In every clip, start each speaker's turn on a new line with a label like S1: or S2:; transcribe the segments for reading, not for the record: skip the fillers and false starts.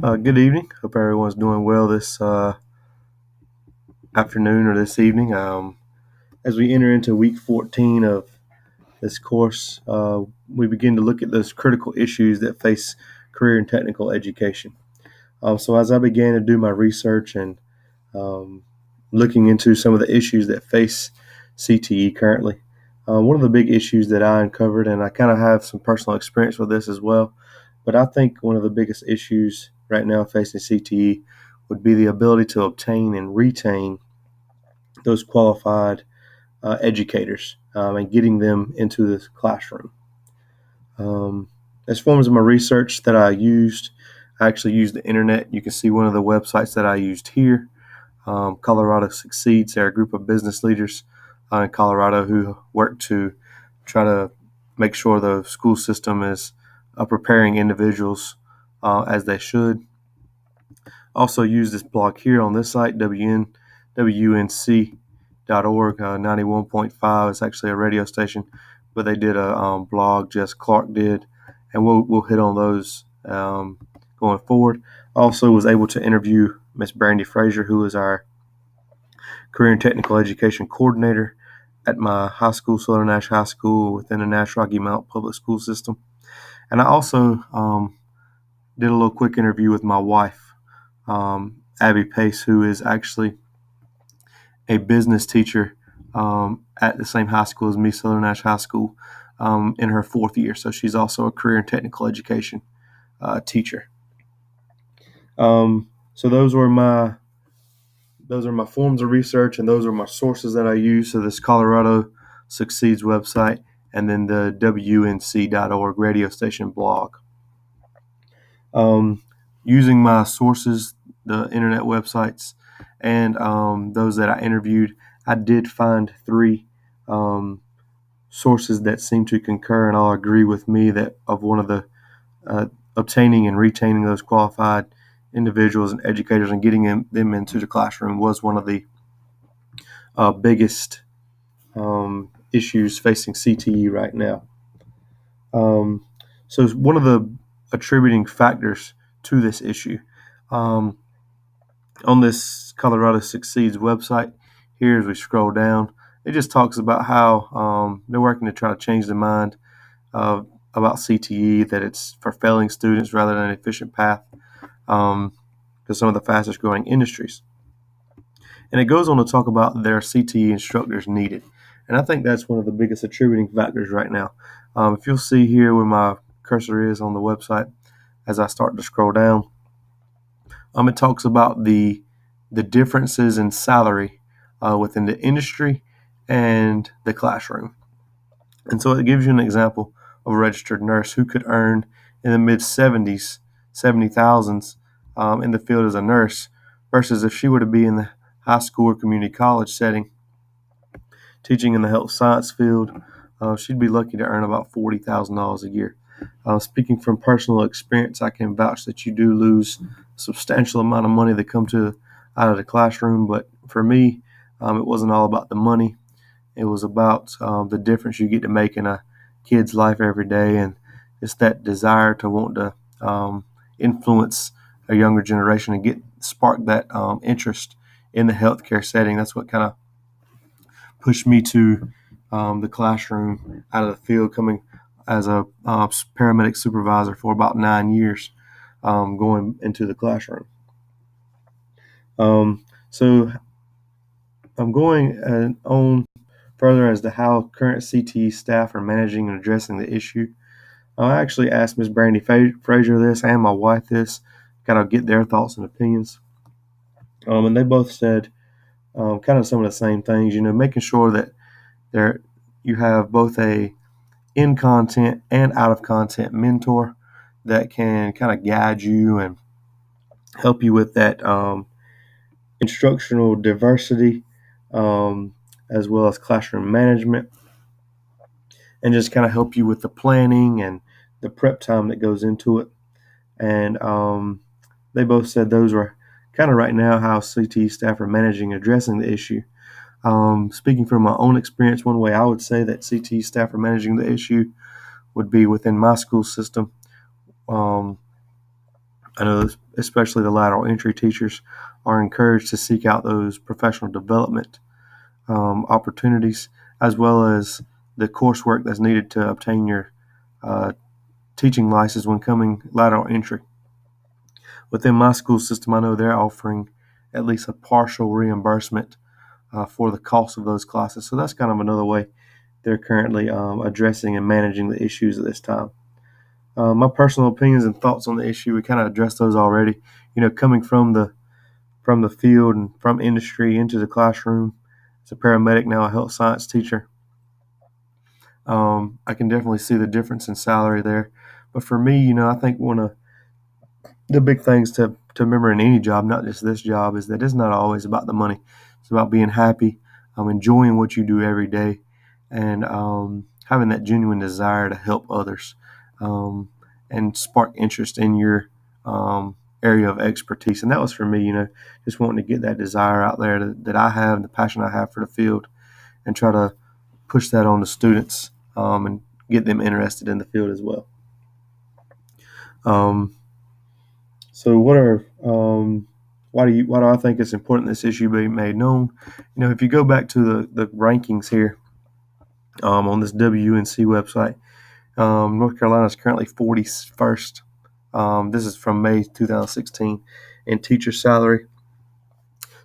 S1: Good evening. Hope everyone's doing well this afternoon or this evening. As we enter into week 14 of this course, we begin to look at those critical issues that face career and technical education. So, as I began to do my research and um, looking into some of the issues that face CTE currently, one of the big issues that I uncovered, and I kind of have some personal experience with this as well, but I think one of the biggest issues right now facing CTE would be the ability to obtain and retain those qualified educators and getting them into the classroom. Um, as forms of my research that I actually used the internet. You can see one of the websites that I used here. Colorado Succeeds. They're a group of business leaders in Colorado who work to try to make sure the school system is preparing individuals as they should. Also use this blog here on this site, WNC.org. 91.5 is actually a radio station, but they did a blog, Jess Clark did, and we'll hit on those going forward. Also was able to interview Miss Brandy Frazier, who is our career and technical education coordinator at my high school, Southern Nash High School, within the Nash Rocky Mount public school system. And I also did a little quick interview with my wife, Abby Pace, who is actually a business teacher at the same high school as me, Southern Nash High School, in her fourth year. So she's also a career and technical education teacher. So those are my forms of research, and those are my sources that I use. So this Colorado Succeeds website, and then the WNC.org radio station blog. Using my sources, the internet websites, and those that I interviewed, I did find three sources that seem to concur and all agree with me that of one of the obtaining and retaining those qualified individuals and educators and getting them into the classroom was one of the biggest issues facing CTE right now. So one of the attributing factors to this issue on this Colorado Succeeds website, here as we scroll down, it just talks about how they're working to try to change the mind about CTE, that it's for failing students rather than an efficient path to some of the fastest growing industries. And it goes on to talk about their CTE instructors needed. And I think that's one of the biggest attributing factors right now. If you'll see here where my cursor is on the website, as I start to scroll down, it talks about the differences in salary within the industry and the classroom. And so it gives you an example of a registered nurse who could earn in the mid 70s, 70,000s in the field as a nurse, versus if she were to be in the high school or community college setting, teaching in the health science field, she'd be lucky to earn about $40,000 a year. Speaking from personal experience, I can vouch that you do lose a substantial amount of money that come out of the classroom. But for me, it wasn't all about the money. It was about the difference you get to make in a kid's life every day, and it's that desire to want to influence a younger generation and spark that interest in the healthcare setting. That's what kind of pushed me to the classroom out of the field, coming as a paramedic supervisor for about 9 years, going into the classroom. So I'm going on further as to how current CTE staff are managing and addressing the issue. I actually asked Ms. Brandy Frazier this and my wife this, kind of get their thoughts and opinions. And they both said kind of some of the same things, making sure that you have both a in content and out of content mentor that can kind of guide you and help you with that instructional diversity, as well as classroom management, and just kind of help you with the planning and the prep time that goes into it. And they both said those were kind of right now how CTE staff are managing addressing the issue. Speaking from my own experience, one way I would say that CTE staff are managing the issue would be within my school system. I know especially the lateral entry teachers are encouraged to seek out those professional development opportunities, as well as the coursework that's needed to obtain your teaching license when coming lateral entry. Within my school system, I know they're offering at least a partial reimbursement for the cost of those classes. So that's kind of another way they're currently addressing and managing the issues at this time. My personal opinions and thoughts on the issue, we kind of addressed those already. Coming from the field and from industry into the classroom as a paramedic, now a health science teacher, I can definitely see the difference in salary there. But for me, I think one of the big things to remember in any job, not just this job, is that it's not always about the money. It's about being happy, enjoying what you do every day, and having that genuine desire to help others and spark interest in your area of expertise. And that was for me, just wanting to get that desire out there that I have and the passion I have for the field, and try to push that on the students and get them interested in the field as well. So why do I think it's important this issue be made known? If you go back to the rankings here on this WUNC website, North Carolina is currently 41st. This is from May 2016 in teacher salary.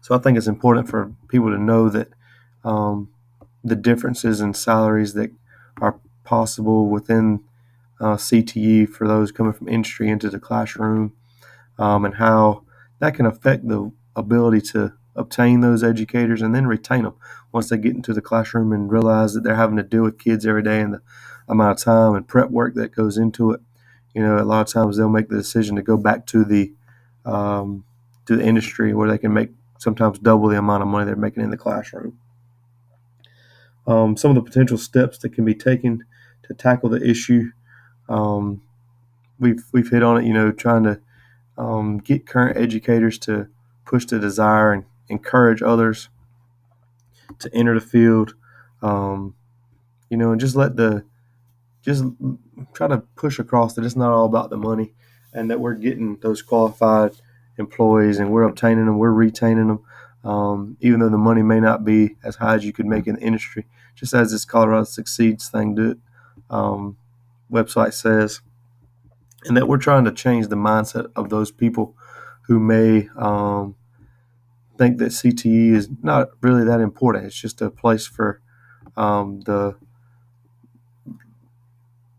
S1: So I think it's important for people to know that the differences in salaries that are possible within CTE for those coming from industry into the classroom, and how that can affect the ability to obtain those educators and then retain them once they get into the classroom and realize that they're having to deal with kids every day and the amount of time and prep work that goes into it. A lot of times they'll make the decision to go back to the industry where they can make sometimes double the amount of money they're making in the classroom. Some of the potential steps that can be taken to tackle the issue, we've hit on it. Trying to get current educators to push the desire and encourage others to enter the field, and just try to push across that it's not all about the money, and that we're getting those qualified employees and we're obtaining them, we're retaining them, even though the money may not be as high as you could make in the industry, just as this Colorado Succeeds thing website says, and that we're trying to change the mindset of those people who may think that CTE is not really that important. It's just a place for the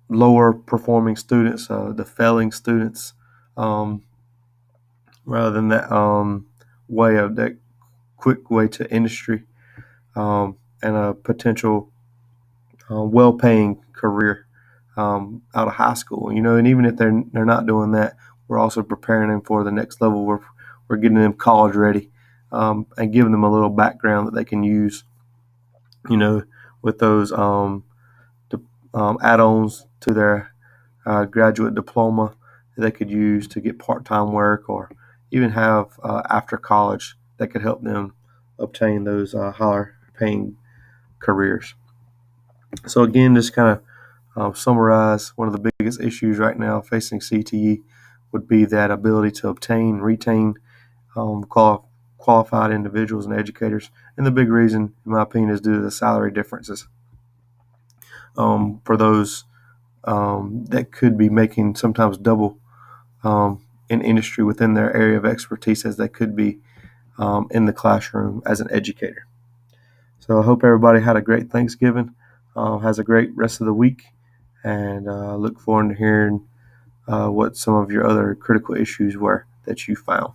S1: lower performing students, the failing students, rather than that that quick way to industry and a potential well-paying career out of high school. And even if they're not doing that, we're also preparing them for the next level. We're getting them college ready and giving them a little background that they can use, with those add-ons to their graduate diploma that they could use to get part-time work, or even have after college that could help them obtain those higher paying careers. So again, just kind of summarize, one of the biggest issues right now facing CTE would be that ability to obtain, retain qualified individuals and educators. And the big reason, in my opinion, is due to the salary differences for those that could be making sometimes double in industry within their area of expertise as they could be in the classroom as an educator. So I hope everybody had a great Thanksgiving, has a great rest of the week, and look forward to hearing what some of your other critical issues were that you found.